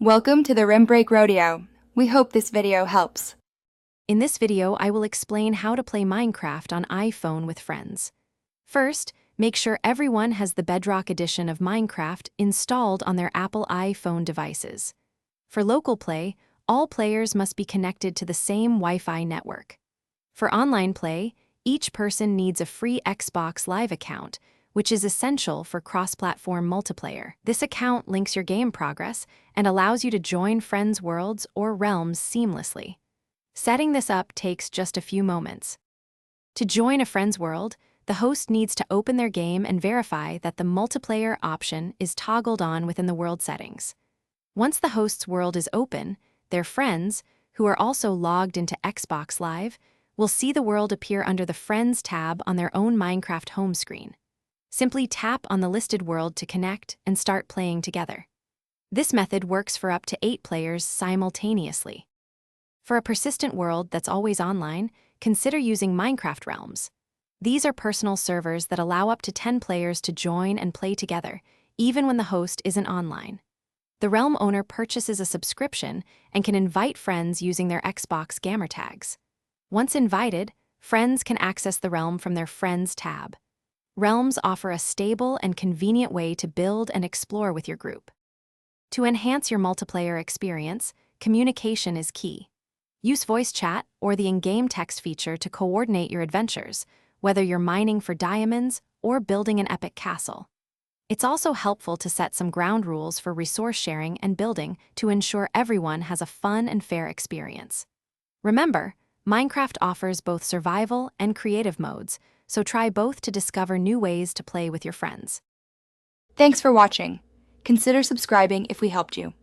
Welcome to the Rim Break Rodeo. We hope this video helps. In this video, I will explain how to play Minecraft on iPhone with friends. First, make sure everyone has the Bedrock edition of Minecraft installed on their Apple iPhone devices. For local play, all players must be connected to the same Wi-Fi network. For online play, each person needs a free Xbox Live account, which is essential for cross-platform multiplayer. This account links your game progress and allows you to join friends' worlds or realms seamlessly. Setting this up takes just a few moments. To join a friend's world, the host needs to open their game and verify that the multiplayer option is toggled on within the world settings. Once the host's world is open, their friends, who are also logged into Xbox Live, will see the world appear under the Friends tab on their own Minecraft home screen. Simply tap on the listed world to connect and start playing together. This method works for up to 8 players simultaneously. For a persistent world that's always online, consider using Minecraft Realms. These are personal servers that allow up to 10 players to join and play together, even when the host isn't online. The realm owner purchases a subscription and can invite friends using their Xbox gamer tags. Once invited, friends can access the realm from their Friends tab. Realms offer a stable and convenient way to build and explore with your group. To enhance your multiplayer experience, communication is key. Use voice chat or the in-game text feature to coordinate your adventures, whether you're mining for diamonds or building an epic castle. It's also helpful to set some ground rules for resource sharing and building to ensure everyone has a fun and fair experience. Remember, Minecraft offers both survival and creative modes, so try both to discover new ways to play with your friends. Thanks for watching. Consider subscribing if we helped you.